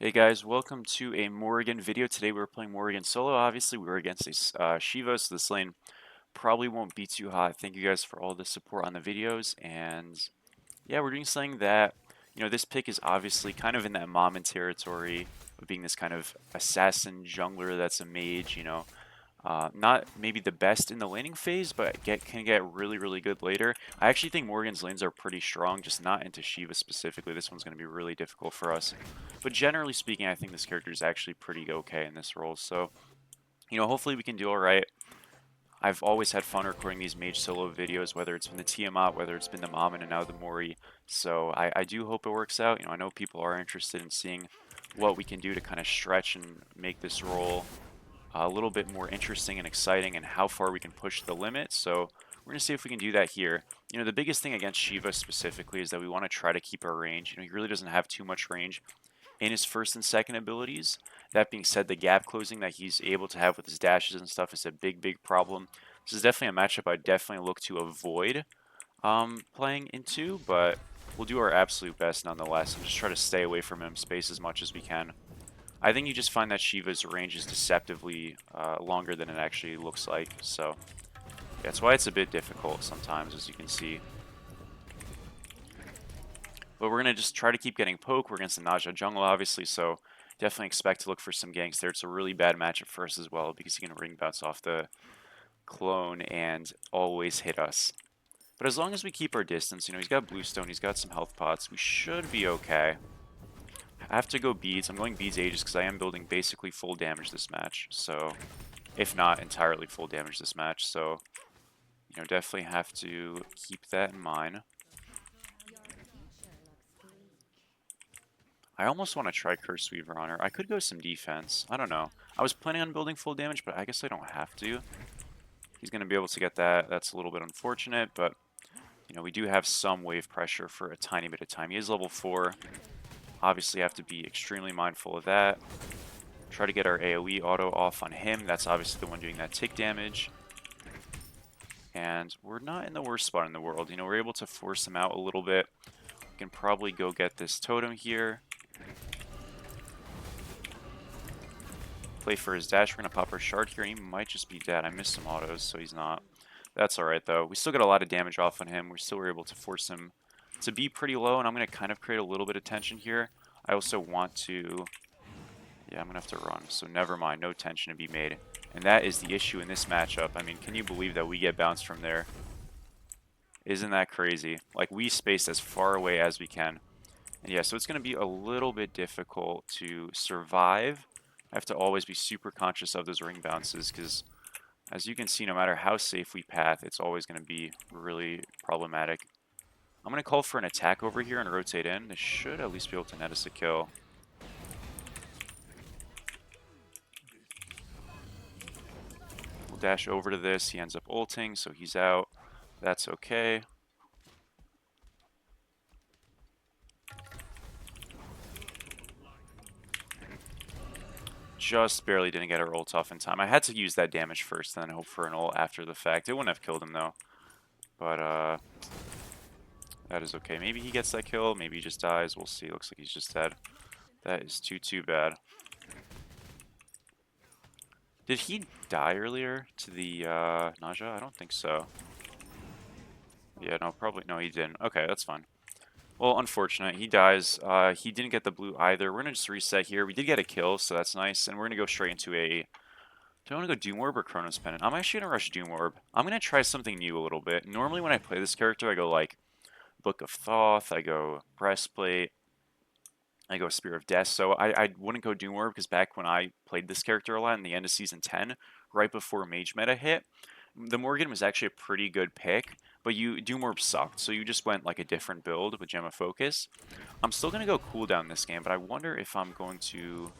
Hey guys, welcome to a Morrigan video. Today we were playing Morrigan solo. Obviously, we were against a Shiva, so this lane probably won't be too hot. Thank you guys for all the support on the videos. And yeah, we're doing something that, this pick is obviously kind of in that Mammon territory of being this kind of assassin jungler that's a mage. Not maybe the best in the laning phase, but can get really, really good later. I actually think Morgan's lanes are pretty strong, just not into Shiva specifically. This one's going to be really difficult for us. But generally speaking, I think this character is actually pretty okay in this role. So, hopefully we can do all right. I've always had fun recording these mage solo videos, whether it's been the Tiamat, whether it's been the Mammon, and now the Mori. So I do hope it works out. I know people are interested in seeing what we can do to kind of stretch and make this role a little bit more interesting and exciting and how far we can push the limit. So we're going to see if we can do that here. The biggest thing against Shiva specifically is that we want to try to keep our range. He really doesn't have too much range in his first and second abilities. That being said, the gap closing that he's able to have with his dashes and stuff is a big, big problem. This is definitely a matchup I'd definitely look to avoid playing into, but we'll do our absolute best nonetheless and just try to stay away from him space as much as we can. I think you just find that Shiva's range is deceptively longer than it actually looks like, so that's why it's a bit difficult sometimes, as you can see. But we're going to just try to keep getting poke. We're against the Naja jungle, obviously, so definitely expect to look for some ganks there. It's a really bad matchup for us as well, because he can ring bounce off the clone and always hit us. But as long as we keep our distance, he's got bluestone, he's got some health pots, we should be okay. I have to go beads. I'm going beads ages because I am building basically full damage this match. So, if not entirely full damage this match. So, definitely have to keep that in mind. I almost want to try Curse Weaver on her. I could go some defense. I don't know. I was planning on building full damage, but I guess I don't have to. He's going to be able to get that. That's a little bit unfortunate, but, we do have some wave pressure for a tiny bit of time. He is level 4. Obviously, have to be extremely mindful of that. Try to get our AoE auto off on him. That's obviously the one doing that tick damage. And we're not in the worst spot in the world. We're able to force him out a little bit. We can probably go get this totem here. Play for his dash. We're going to pop our shard here. He might just be dead. I missed some autos, so he's not. That's alright, though. We still got a lot of damage off on him. We still were able to force him to be pretty low, and I'm going to kind of create a little bit of tension here. I also want to... Yeah, I'm going to have to run, so never mind. No tension to be made. And that is the issue in this matchup. I mean, can you believe that we get bounced from there? Isn't that crazy? Like, we space as far away as we can. And yeah, so it's going to be a little bit difficult to survive. I have to always be super conscious of those ring bounces because, as you can see, no matter how safe we path, it's always going to be really problematic. I'm going to call for an attack over here and rotate in. This should at least be able to net us a kill. We'll dash over to this. He ends up ulting, so he's out. That's okay. Just barely didn't get our ult off in time. I had to use that damage first, then hope for an ult after the fact. It wouldn't have killed him, though. But, that is okay. Maybe he gets that kill. Maybe he just dies. We'll see. Looks like he's just dead. That is too bad. Did he die earlier to the, Naja? I don't think so. Yeah, no, probably. No, he didn't. Okay, that's fine. Well, unfortunate. He dies. He didn't get the blue either. We're going to just reset here. We did get a kill, so that's nice. And we're going to go straight into a... Do I want to go Doom Orb or Chronos Pendant? I'm actually going to rush Doom Orb. I'm going to try something new a little bit. Normally when I play this character, I go like Book of Thoth, I go Breastplate, I go Spear of Death. So I wouldn't go Doom Orb because back when I played this character a lot in the end of Season 10, right before Mage Meta hit, the Morrigan was actually a pretty good pick, but Doom Orb sucked, so you just went like a different build with Gem of Focus. I'm still going to go Cooldown this game, but I wonder if I'm going to...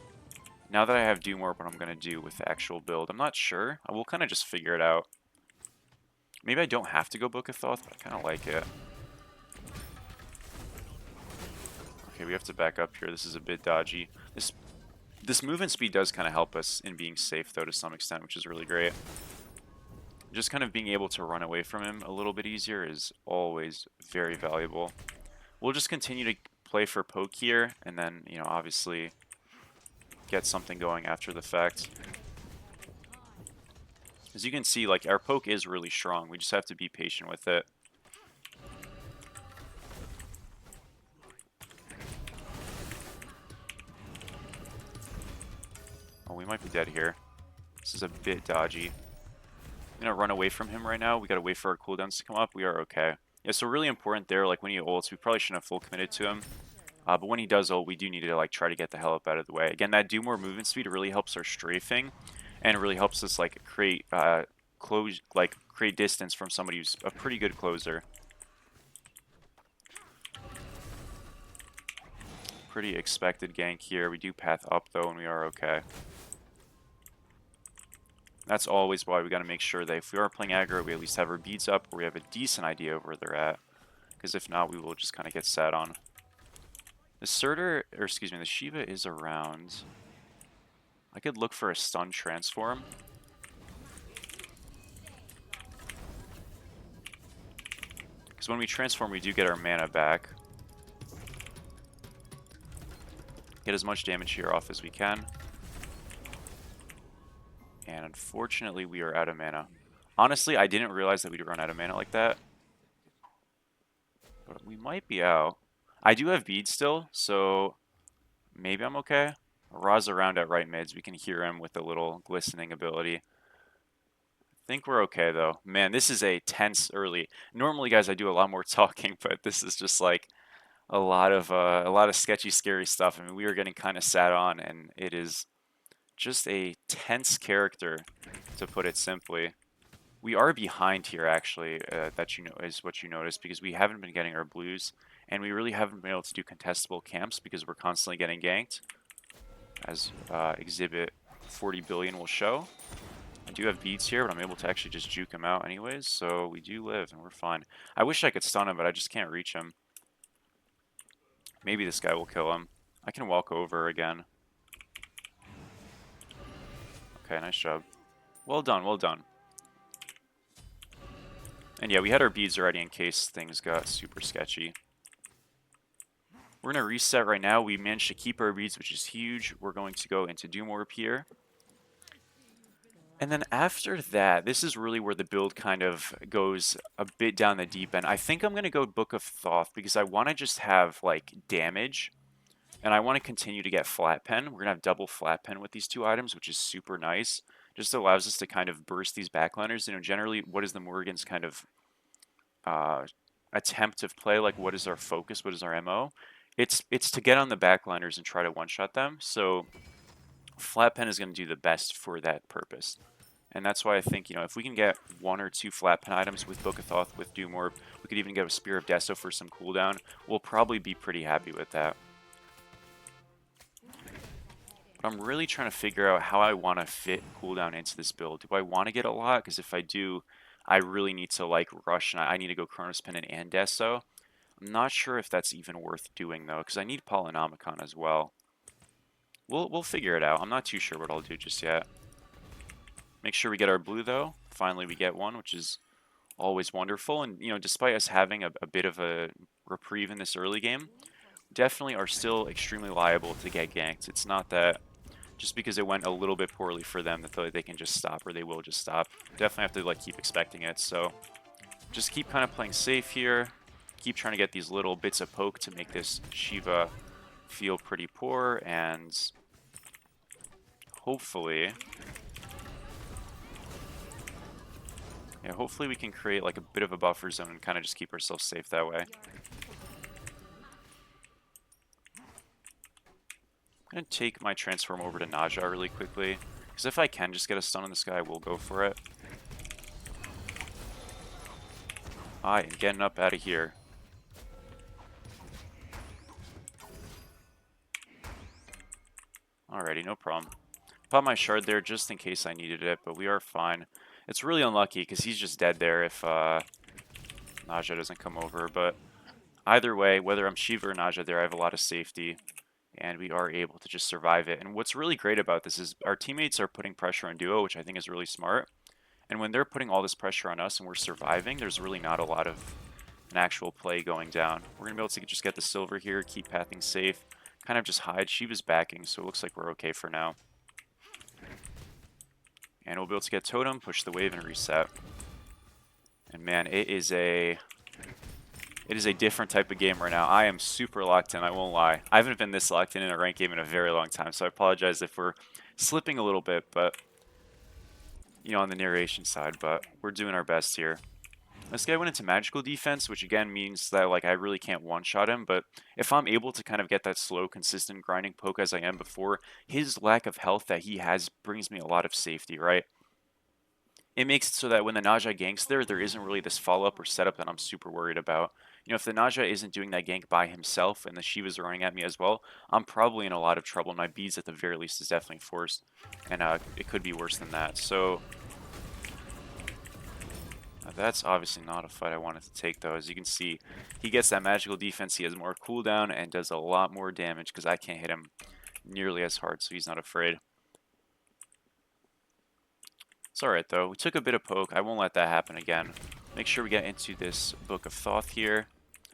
Now that I have Doom Orb, what I'm going to do with the actual build. I'm not sure. I will kind of just figure it out. Maybe I don't have to go Book of Thoth, but I kind of like it. Okay, we have to back up here. This is a bit dodgy. This movement speed does kind of help us in being safe, though, to some extent, which is really great. Just kind of being able to run away from him a little bit easier is always very valuable. We'll just continue to play for poke here, and then, obviously get something going after the fact. As you can see, like, our poke is really strong. We just have to be patient with it. Oh, we might be dead here. This is a bit dodgy. I'm gonna run away from him right now. We gotta wait for our cooldowns to come up. We are okay. Yeah, so really important there, like when he ults, we probably shouldn't have full committed to him. But when he does ult, we do need to like try to get the hell up out of the way. Again, that do more movement speed really helps our strafing, and it really helps us like create create distance from somebody who's a pretty good closer. Pretty expected gank here. We do path up though, and we are okay. That's always why we got to make sure that if we are playing aggro, we at least have our beads up, or we have a decent idea of where they're at. Because if not, we will just kind of get sat on. The Surtur, or excuse me, the Shiva is around. I could look for a stun transform. Because when we transform, we do get our mana back. Get as much damage here off as we can. And unfortunately, we are out of mana. Honestly, I didn't realize that we'd run out of mana like that. But we might be out. I do have beads still, so maybe I'm okay. Ra's around at right mids. We can hear him with a little glistening ability. I think we're okay, though. Man, this is a tense early. Normally, guys, I do a lot more talking, but this is just like a lot of sketchy, scary stuff. I mean, we are getting kind of sat on, and it is just a tense character, to put it simply. We are behind here, actually, that is what you notice, because we haven't been getting our blues, and we really haven't been able to do contestable camps because we're constantly getting ganked, as Exhibit 40 billion will show. I do have beads here, but I'm able to actually just juke him out anyways, so we do live, and we're fine. I wish I could stun him, but I just can't reach him. Maybe this guy will kill him. I can walk over again. Okay, nice job. Well done, well done. And yeah, we had our beads already in case things got super sketchy. We're going to reset right now. We managed to keep our beads, which is huge. We're going to go into Doom Orb here. And then after that, this is really where the build kind of goes a bit down the deep end. I think I'm going to go Book of Thoth because I want to just have like damage. And I want to continue to get flat pen. We're going to have double flat pen with these two items, which is super nice. Just allows us to kind of burst these backliners. You know, generally, what is the Morrigan's kind of attempt of play? Like, what is our focus? What is our MO? It's to get on the backliners and try to one-shot them. So flat pen is going to do the best for that purpose. And that's why I think, you know, if we can get 1 or 2 flat pen items with Book of Thoth, with Doom Orb, we could even get a Spear of Deso for some cooldown, we'll probably be pretty happy with that. But I'm really trying to figure out how I want to fit cooldown into this build. Do I want to get a lot? Because if I do, I really need to like rush, and I need to go Chronos Pendant and Deso. I'm not sure if that's even worth doing though, because I need Polynomicon as well. We'll figure it out. I'm not too sure what I'll do just yet. Make sure we get our blue though. Finally we get one, which is always wonderful. And you know, despite us having a bit of a reprieve in this early game, definitely are still extremely liable to get ganked. It's not that just because it went a little bit poorly for them that they can just stop, or they will just stop. Definitely have to like keep expecting it. So just keep kind of playing safe here. Keep trying to get these little bits of poke to make this Shiva feel pretty poor, and hopefully, yeah, hopefully we can create like a bit of a buffer zone and kind of just keep ourselves safe that way. I'm going to take my transform over to Naja really quickly, because if I can just get a stun on this guy, we'll go for it. I am getting up out of here. Alrighty, no problem. Pop my shard there just in case I needed it, but we are fine. It's really unlucky because he's just dead there if Naja doesn't come over, but either way, whether I'm Shiva or Naja there, I have a lot of safety, and we are able to just survive it. And what's really great about this is our teammates are putting pressure on duo, which I think is really smart. And when they're putting all this pressure on us and we're surviving, there's really not a lot of an actual play going down. We're going to be able to just get the silver here, keep pathing safe, kind of just hide. Shiva's backing, so it looks like we're okay for now. And we'll be able to get Totem, push the wave, and reset. And man, it is a different type of game right now. I am super locked in, I won't lie. I haven't been this locked in a ranked game in a very long time, so I apologize if we're slipping a little bit, but, you know, on the narration side, but we're doing our best here. This guy went into magical defense, which again means that like I really can't one-shot him, but if I'm able to kind of get that slow, consistent grinding poke as I am before, his lack of health that he has brings me a lot of safety, right? It makes it so that when the Naja ganks there isn't really this follow-up or setup that I'm super worried about. You know, if the Naja isn't doing that gank by himself and the Shivas are running at me as well, I'm probably in a lot of trouble. My beads at the very least is definitely forced, and it could be worse than that. So that's obviously not a fight I wanted to take, though. As you can see, he gets that magical defense, he has more cooldown, and does a lot more damage because I can't hit him nearly as hard, so he's not afraid. It's alright, though. We took a bit of poke. I won't let that happen again. Make sure we get into this Book of Thoth here.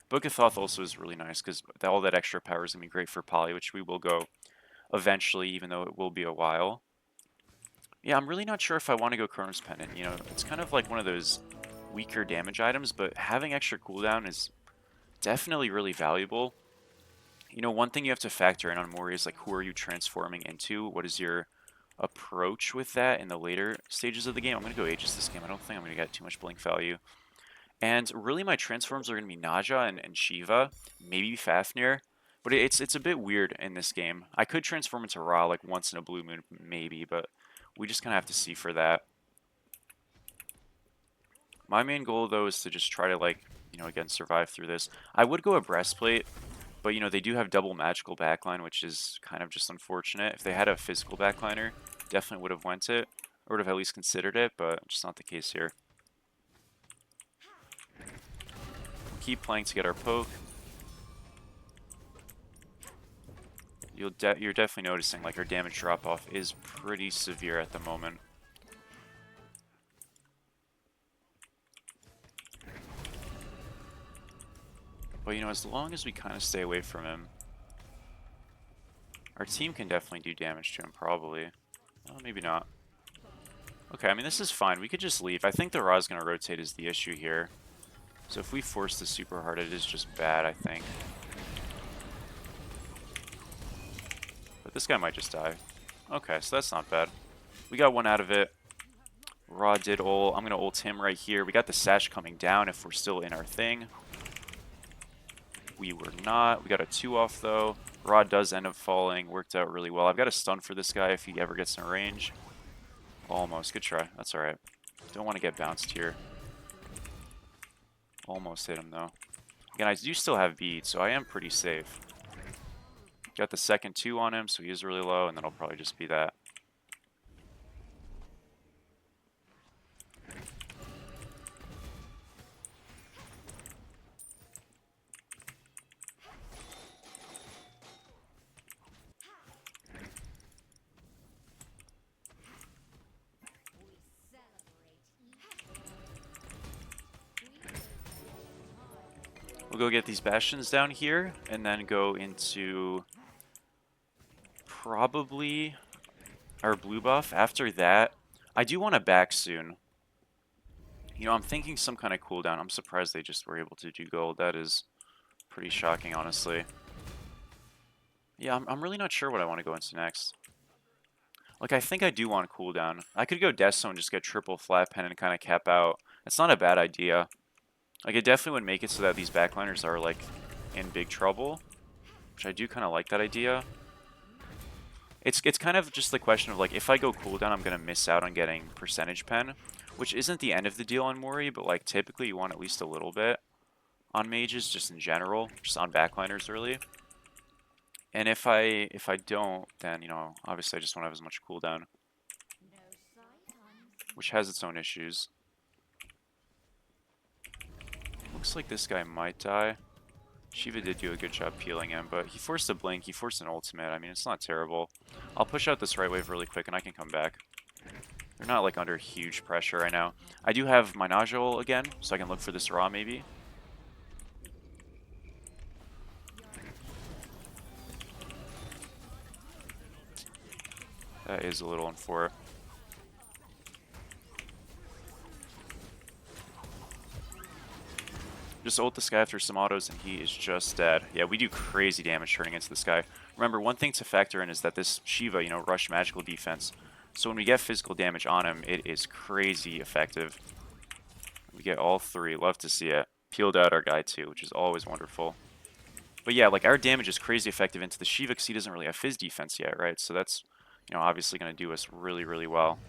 Book of Thoth also is really nice because all that extra power is going to be great for Poly, which we will go eventually, even though it will be a while. Yeah, I'm really not sure if I want to go Chronos Pendant. You know, it's kind of like one of those weaker damage items, but having extra cooldown is definitely really valuable. You know, one thing you have to factor in on Mori is like, who are you transforming into? What is your approach with that in the later stages of the game? I'm going to go Aegis this game. I don't think I'm going to get too much blink value. And really my transforms are going to be Naja and Shiva, maybe Fafnir. But it's a bit weird in this game. I could transform into Ra like once in a blue moon, maybe, but we just kind of have to see for that. My main goal, though, is to just try to, like, you know, again, survive through this. I would go a breastplate, but, you know, they do have double magical backline, which is kind of just unfortunate. If they had a physical backliner, definitely would have went it, or would have at least considered it, but just not the case here. We'll keep playing to get our poke. You're definitely noticing, like, our damage drop-off is pretty severe at the moment. But, you know, as long as we kind of stay away from him, our team can definitely do damage to him, probably. Oh, maybe not. Okay, I mean, this is fine. We could just leave. I think the Ra's going to rotate is the issue here. So if we force this super hard, it is just bad, I think. But this guy might just die. Okay, so that's not bad. We got one out of it. Ra did ult. I'm going to ult him right here. We got the sash coming down if we're still in our thing. We were not. We got a 2 off, though. Ra does end up falling. Worked out really well. I've got a stun for this guy if he ever gets in range. Almost. Good try. That's alright. Don't want to get bounced here. Almost hit him, though. Again, I do still have bead, so I am pretty safe. Got the second 2 on him, so he is really low, and then it'll probably just be that. We'll go get these bastions down here, and then go into probably our blue buff. After that, I do want to back soon. You know, I'm thinking some kind of cooldown. I'm surprised they just were able to do gold. That is pretty shocking, honestly. Yeah, I'm really not sure what I want to go into next. Like, I think I do want cooldown. I could go Death Zone and just get triple flat pen and kind of cap out. It's not a bad idea. Like, it definitely would make it so that these backliners are, like, in big trouble. Which I do kind of like that idea. It's kind of just the question of, like, if I go cooldown, I'm going to miss out on getting percentage pen. Which isn't the end of the deal on Mori, but, like, typically you want at least a little bit on mages, just in general. Just on backliners early. And if I don't, then, you know, obviously I just won't have as much cooldown. Which has its own issues. Looks like this guy might die. Shiva did do a good job peeling him, but he forced a blink, he forced an ultimate. I mean, it's not terrible. I'll push out this right wave really quick and I can come back. They're not, like, under huge pressure right now. I do have my Naja ult again, so I can look for this Ra maybe. That is a little unfortunate. Just ult this guy after some autos and he is just dead. Yeah, we do crazy damage turning into this guy. Remember, one thing to factor in is that this Shiva, you know, rush magical defense. So when we get physical damage on him, it is crazy effective. We get all three. Love to see it. Peeled out our guy too, which is always wonderful. But yeah, like our damage is crazy effective into the Shiva because he doesn't really have phys defense yet, right? So that's, you know, obviously going to do us really, really well.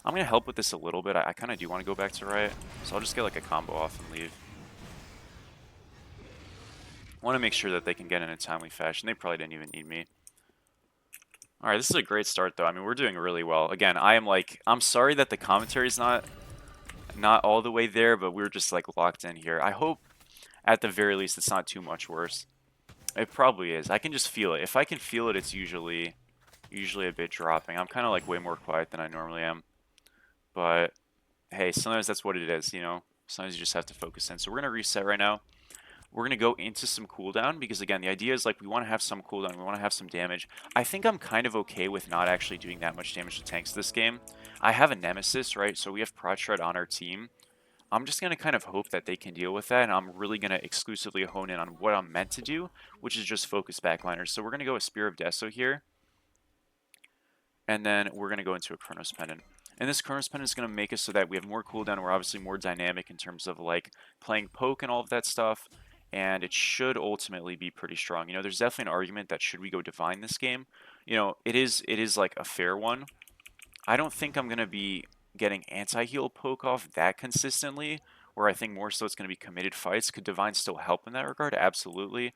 I'm going to help with this a little bit. I kind of do want to go back to right. So I'll just get like a combo off and leave. I want to make sure that they can get in a timely fashion. They probably didn't even need me. Alright, this is a great start though. I mean, we're doing really well. Again, I'm sorry that the commentary is not all the way there, but we're just like locked in here. I hope at the very least it's not too much worse. It probably is. I can just feel it. If I can feel it, it's usually a bit dropping. I'm kind of like way more quiet than I normally am. But hey, sometimes that's what it is, you know? Sometimes you just have to focus in. So we're going to reset right now. We're going to go into some cooldown because, again, the idea is like we want to have some cooldown. We want to have some damage. I think I'm kind of okay with not actually doing that much damage to tanks this game. I have a Nemesis, right? So we have Prod Shred on our team. I'm just going to kind of hope that they can deal with that, and I'm really going to exclusively hone in on what I'm meant to do, which is just focus backliners. So we're going to go with Spear of Deso here, and then we're going to go into a Chronos Pendant. And this Chronos Pendant is going to make us so that we have more cooldown. We're obviously more dynamic in terms of like playing poke and all of that stuff. And it should ultimately be pretty strong. You know, there's definitely an argument that should we go Divine this game? You know, it is like a fair one. I don't think I'm going to be getting anti-heal poke off that consistently, where I think more so it's going to be committed fights. Could Divine still help in that regard? Absolutely.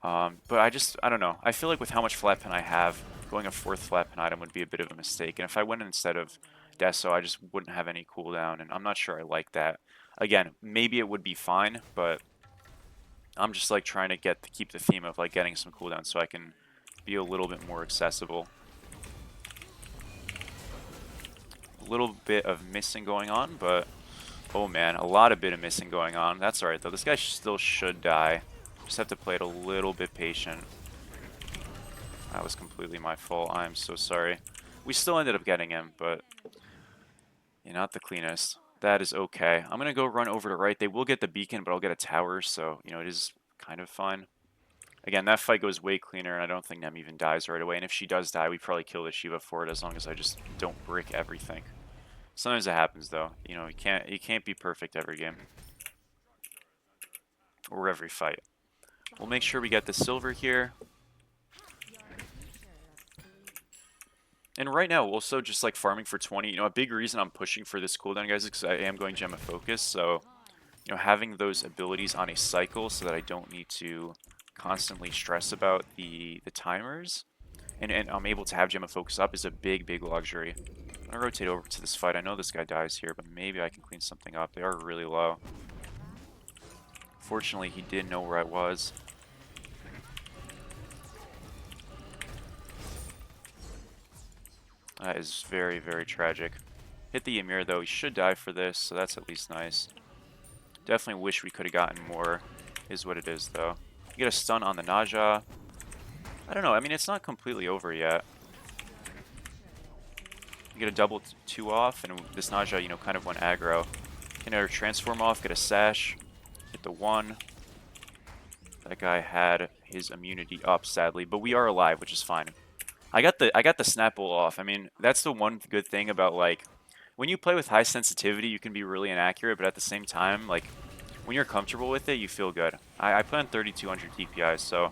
But I don't know. I feel like with how much flat pen I have, going a fourth flat pen item would be a bit of a mistake. And if I went instead of Deso, I just wouldn't have any cooldown, and I'm not sure I like that. Again, maybe it would be fine, but I'm just like trying to keep the theme of like getting some cooldown so I can be a little bit more accessible. A little bit of missing going on, but oh man, a lot of bit of missing going on. That's alright though. This guy still should die. Just have to play it a little bit patient. That was completely my fault. I'm so sorry. We still ended up getting him, but yeah, not the cleanest. That is okay. I'm gonna go run over to right. They will get the beacon, but I'll get a tower, so you know it is kind of fine. Again, that fight goes way cleaner, and I don't think Nem even dies right away. And if she does die, we probably kill the Shiva for it, as long as I just don't brick everything. Sometimes it happens, though. You know, you can't be perfect every game or every fight. We'll make sure we get the silver here. And right now, also just like farming for 20. You know, a big reason I'm pushing for this cooldown, guys, is because I am going Gem of Focus. So, you know, having those abilities on a cycle so that I don't need to constantly stress about the timers, and I'm able to have Gem of Focus up is a big, big luxury. I'm gonna rotate over to this fight. I know this guy dies here, but maybe I can clean something up. They are really low. Fortunately, he didn't know where I was. That is very, very tragic. Hit the Ymir though. He should die for this, so that's at least nice. Definitely wish we could have gotten more, is what it is though. You get a stun on the Naja. I don't know, I mean, it's not completely over yet. You get a double 2 off, and this Naja, you know, kind of went aggro. Get our transform off, get a sash, hit the 1. That guy had his immunity up, sadly, but we are alive, which is fine. I got the snap ult off. I mean, that's the one good thing about, like, when you play with high sensitivity, you can be really inaccurate, but at the same time, like, when you're comfortable with it, you feel good. I play on 3200 DPI, so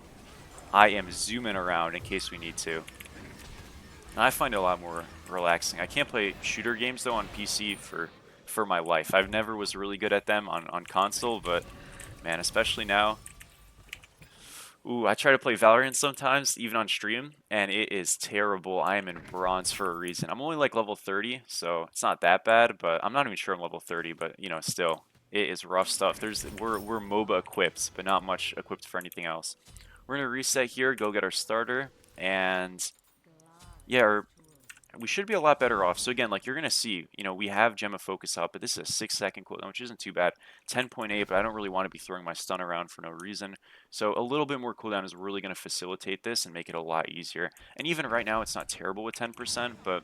I am zooming around in case we need to. And I find it a lot more relaxing. I can't play shooter games, though, on PC for my life. I've never was really good at them on console, but, man, especially now. Ooh, I try to play Valorant sometimes, even on stream, and it is terrible. I am in bronze for a reason. I'm only like level 30, so it's not that bad, but I'm not even sure I'm level 30, but you know, still, it is rough stuff. We're MOBA equipped, but not much equipped for anything else. We're gonna reset here, go get our starter, and yeah, we should be a lot better off. So again, like you're going to see, you know, we have Gemma Focus up, but this is a 6-second cooldown, which isn't too bad. 10.8, but I don't really want to be throwing my stun around for no reason. So a little bit more cooldown is really going to facilitate this and make it a lot easier. And even right now, it's not terrible with 10%, but,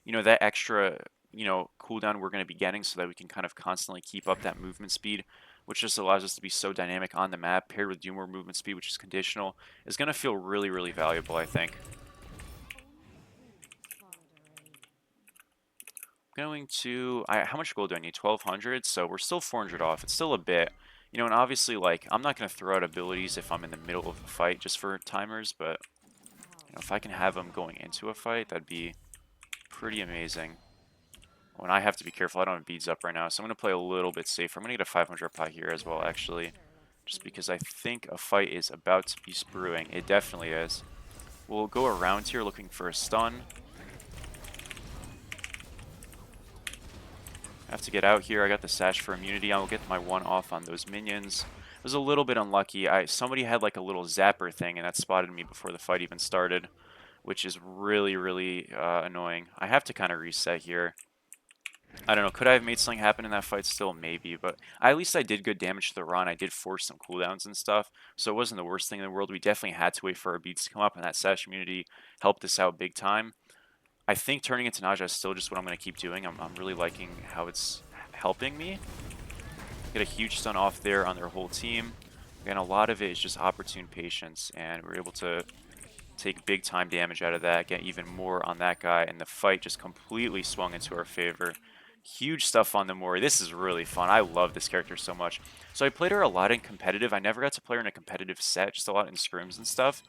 you know, that extra, you know, cooldown we're going to be getting so that we can kind of constantly keep up that movement speed, which just allows us to be so dynamic on the map, paired with do more movement speed, which is conditional, is going to feel really, really valuable, I think. Going to, how much gold do I need? 1200, so we're still 400 off. It's still a bit, you know, and obviously, like, I'm not going to throw out abilities if I'm in the middle of a fight just for timers, but, you know, if I can have them going into a fight, that'd be pretty amazing. Oh, and I have to be careful. I don't have beads up right now, so I'm going to play a little bit safer. I'm going to get a 500 pie here as well, actually, just because I think a fight is about to be brewing. It definitely is. We'll go around here looking for a stun. I have to get out here. I got the sash for immunity. I'll get my 1 off on those minions. It was a little bit unlucky. Somebody had like a little zapper thing, and that spotted me before the fight even started, which is really, really annoying. I have to kind of reset here. I don't know. Could I have made something happen in that fight still? Maybe, but at least I did good damage to the run. I did force some cooldowns and stuff, so it wasn't the worst thing in the world. We definitely had to wait for our beats to come up, and that sash immunity helped us out big time. I think turning into Naja is still just what I'm going to keep doing. I'm really liking how it's helping me. Get a huge stun off there on their whole team. Again, a lot of it is just opportune patience, and we're able to take big time damage out of that, get even more on that guy, and the fight just completely swung into our favor. Huge stuff on the Mori. This is really fun. I love this character so much. So I played her a lot in competitive. I never got to play her in a competitive set, just a lot in scrims and stuff,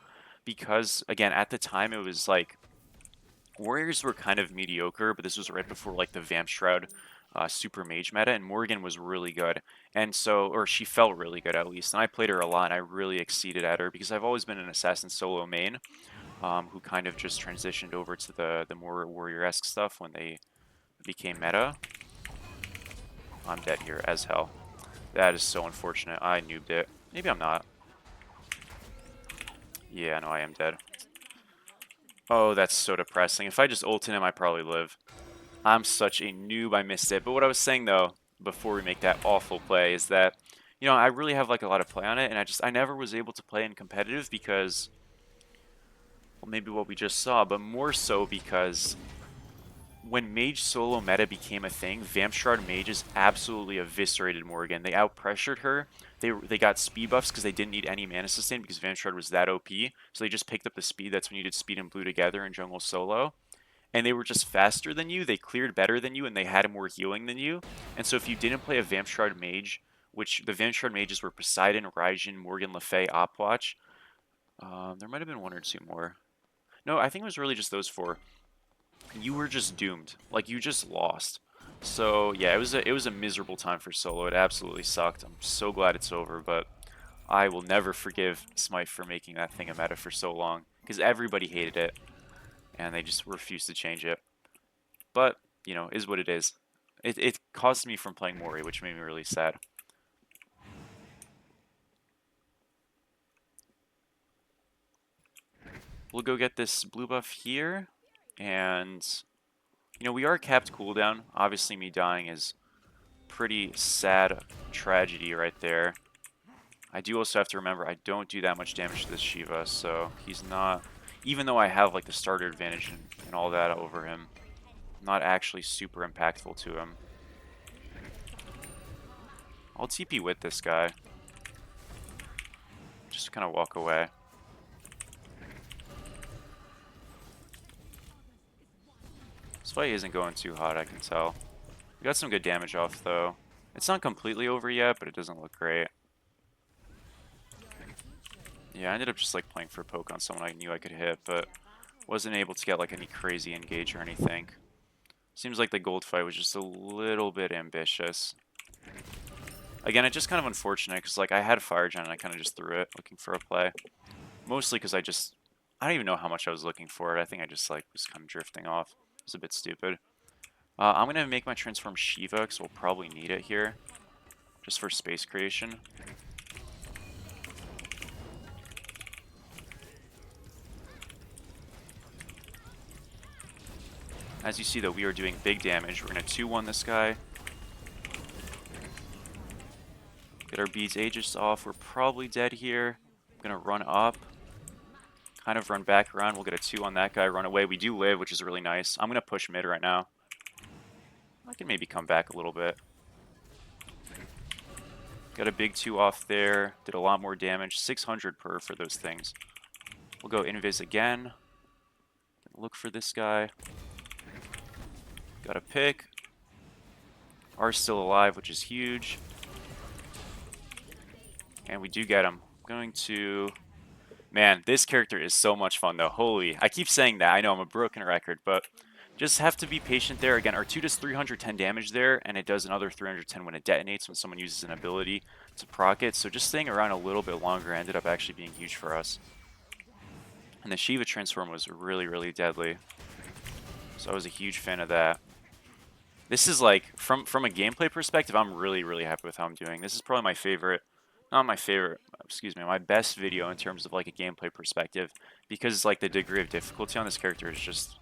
because, again, at the time it was like, Warriors were kind of mediocre, but this was right before like the Vamp Shroud Super Mage meta, and Morrigan was really good. And so, or she felt really good at least, and I played her a lot, and I really exceeded at her because I've always been an Assassin solo main who kind of just transitioned over to the more Warrior-esque stuff when they became meta. I'm dead here as hell. That is so unfortunate. I noobed it. Maybe I'm not. Yeah, no, I am dead. Oh, that's so depressing. If I just ulted him, I probably live. I'm such a noob, I missed it. But what I was saying, though, before we make that awful play, is that, you know, I really have, like, a lot of play on it, and I never was able to play in competitive because, well, maybe what we just saw, but more so because when Mage solo meta became a thing, Vamp Shroud Mages absolutely eviscerated Morrigan. They out-pressured her. They got speed buffs because they didn't need any mana sustain because Vamp Shroud was that OP, so they just picked up the speed. That's when you did speed and blue together in jungle solo. And they were just faster than you, they cleared better than you, and they had more healing than you. And so if you didn't play a Vamp Shroud Mage, which the Vamp Shroud Mages were Poseidon, Raijin, Morgan Le Fay, Opwatch. There might have been 1 or 2 more. No, I think it was really just those 4. You were just doomed. Like, you just lost. So, yeah, it was a miserable time for solo. It absolutely sucked. I'm so glad it's over, but I will never forgive Smite for making that thing a meta for so long, because everybody hated it, and they just refused to change it. But, you know, is what it is. It caused me from playing Mori, which made me really sad. We'll go get this blue buff here, and, you know, we are capped cooldown. Obviously, me dying is pretty sad tragedy right there. I do also have to remember I don't do that much damage to this Shiva, so he's not, even though I have like the starter advantage and all that over him, not actually super impactful to him. I'll TP with this guy. Just kind of walk away. This fight isn't going too hot, I can tell. We got some good damage off, though. It's not completely over yet, but it doesn't look great. Yeah, I ended up just like playing for poke on someone I knew I could hit, but wasn't able to get like any crazy engage or anything. Seems like the gold fight was just a little bit ambitious. Again, it's just kind of unfortunate because like I had Fire Gen and I kind of just threw it looking for a play. Mostly because I don't even know how much I was looking for it. I think I just like was kind of drifting off. It was a bit stupid. I'm going to make my transform Shiva because we'll probably need it here. Just for space creation. As you see, though, we are doing big damage. We're going to 2-1 this guy. Get our beads Aegis off. We're probably dead here. I'm going to run up. Kind of run back around. We'll get a 2 on that guy. Run away. We do live, which is really nice. I'm going to push mid right now. I can maybe come back a little bit. Got a big 2 off there. Did a lot more damage. 600 per for those things. We'll go invis again. Look for this guy. Got a pick. R's still alive, which is huge. And we do get him. I'm going to... Man, this character is so much fun, though. Holy, I keep saying that. I know I'm a broken record, but just have to be patient there. Again, R2 does 310 damage there, and it does another 310 when it detonates when someone uses an ability to proc it. So just staying around a little bit longer ended up actually being huge for us. And the Shiva transform was really, really deadly. So I was a huge fan of that. This is like, from a gameplay perspective, I'm really, really happy with how I'm doing. This is probably my favorite, not my favorite, excuse me, my best video in terms of like a gameplay perspective, because like the degree of difficulty on this character is just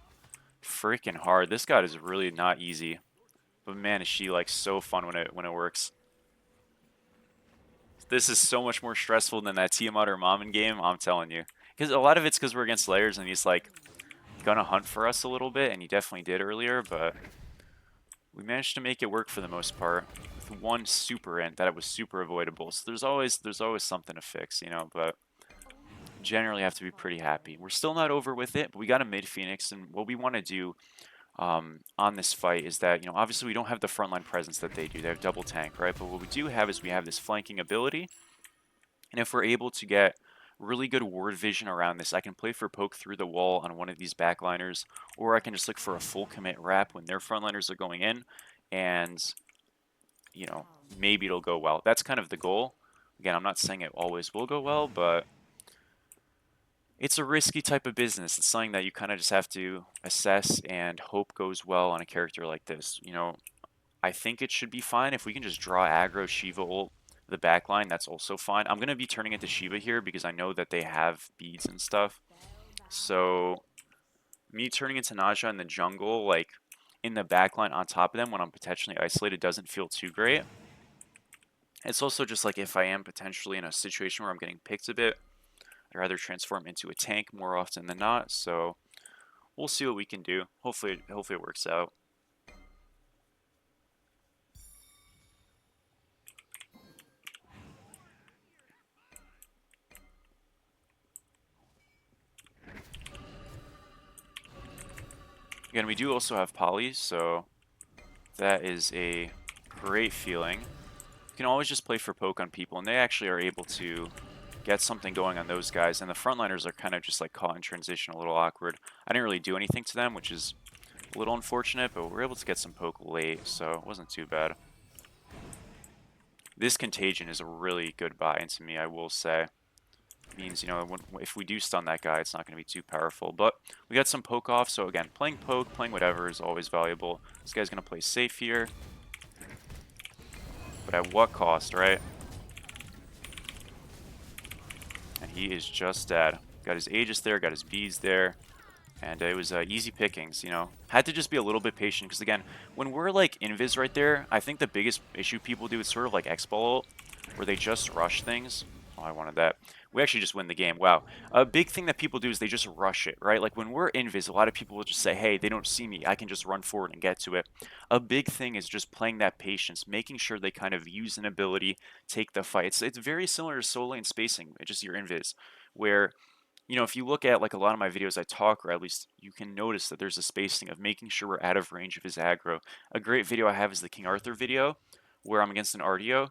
freaking hard. This god is really not easy, but man, is she like so fun when it works. This is so much more stressful than that Tiamat or Mammon game, I'm telling you. Because a lot of it's because we're against layers and he's like gonna hunt for us a little bit, and he definitely did earlier, but we managed to make it work for the most part with one super int that it was super avoidable. So there's always something to fix, you know, but generally have to be pretty happy. We're still not over with it, but we got a mid Phoenix, and what we want to do on this fight is that, you know, obviously we don't have the frontline presence that they do. They have double tank, right? But what we do have is we have this flanking ability, and if we're able to get really good ward vision around this, I can play for poke through the wall on one of these backliners, or I can just look for a full commit wrap when their frontliners are going in, and, you know, maybe it'll go well. That's kind of the goal. Again, I'm not saying it always will go well, but it's a risky type of business. It's something that you kind of just have to assess and hope goes well on a character like this. You know, I think it should be fine if we can just draw aggro Shiva ult the backline. That's also fine. I'm going to be turning into Shiva here because I know that they have beads and stuff. So me turning into Naja in the jungle, like in the backline on top of them when I'm potentially isolated, doesn't feel too great. It's also just like if I am potentially in a situation where I'm getting picked a bit, I'd rather transform into a tank more often than not. So we'll see what we can do. Hopefully it works out. Again, we do also have poly, so that is a great feeling. You can always just play for poke on people, and they actually are able to get something going on those guys, and the frontliners are kind of just like caught in transition, a little awkward. I didn't really do anything to them, which is a little unfortunate, but we were able to get some poke late, so it wasn't too bad. This contagion is a really good buy into me, I will say. Means, you know, if we do stun that guy, it's not going to be too powerful. But we got some poke off, so again, playing poke, playing whatever is always valuable. This guy's going to play safe here. But at what cost, right? And he is just dead. Got his Aegis there, got his beads there. And it was easy pickings, you know. Had to just be a little bit patient, because again, when we're like invis right there, I think the biggest issue people do is sort of like X-Ball, where they just rush things. Oh, I wanted that. We actually just win the game. Wow. A big thing that people do is they just rush it, right? Like when we're invis, a lot of people will just say, hey, they don't see me. I can just run forward and get to it. A big thing is just playing that patience, making sure they kind of use an ability, take the fight. It's very similar to solo lane spacing, just your invis, where, you know, if you look at like a lot of my videos I talk, or at least you can notice that there's a spacing of making sure we're out of range of his aggro. A great video I have is the King Arthur video, where I'm against an RDO.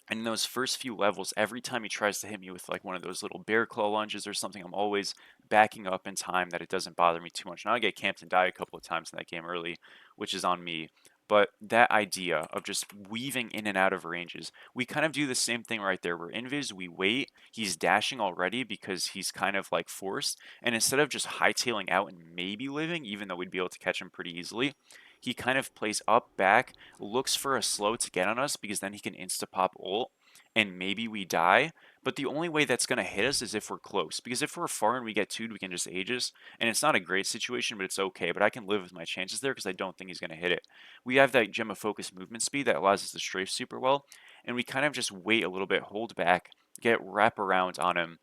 And in those first few levels, every time he tries to hit me with like one of those little bear claw lunges or something, I'm always backing up in time that it doesn't bother me too much. Now I get camped and die a couple of times in that game early, which is on me. But that idea of just weaving in and out of ranges, we kind of do the same thing right there. We're invis, we wait, he's dashing already because he's kind of like forced. And instead of just hightailing out and maybe living, even though we'd be able to catch him pretty easily, he kind of plays up, back, looks for a slow to get on us because then he can insta-pop ult. and maybe we die. But the only way that's going to hit us is if we're close. Because if we're far and we get 2'd, we can just Aegis. And it's not a great situation, but it's okay. But I can live with my chances there because I don't think he's going to hit it. We have that Gem of Focus movement speed that allows us to strafe super well. And we kind of just wait a little bit, hold back, get wrap around on him.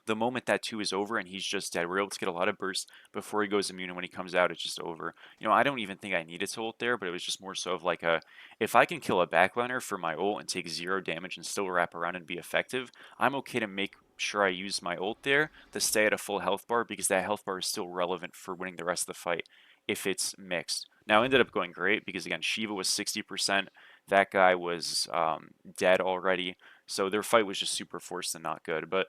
The moment that 2 is over and he's just dead, we're able to get a lot of burst before he goes immune, and when he comes out, it's just over. I don't even think I needed to ult there, but it was just more so of like if I can kill a backliner for my ult and take 0 damage and still wrap around and be effective, I'm okay to make sure I use my ult there to stay at a full health bar, because that health bar is still relevant for winning the rest of the fight if it's mixed. Now, it ended up going great because, again, Shiva was 60%. That guy was dead already. So their fight was just super forced and not good. But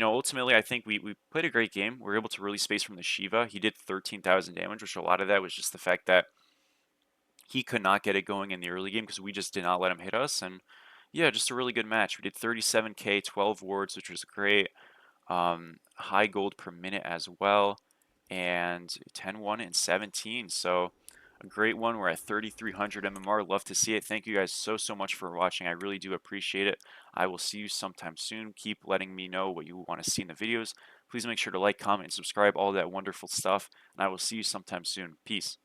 ultimately, I think we played a great game. We were able to really space from the Shiva. He did 13,000 damage, which a lot of that was just the fact that he could not get it going in the early game because we just did not let him hit us. And yeah, just a really good match. We did 37k, 12 wards, which was great. High gold per minute as well, and 10-1 and 17. So a great one. We're at 3,300 MMR. Love to see it. Thank you guys so much for watching. I really do appreciate it. I will see you sometime soon. Keep letting me know what you want to see in the videos. Please make sure to like, comment, and subscribe, all that wonderful stuff. And I will see you sometime soon. Peace.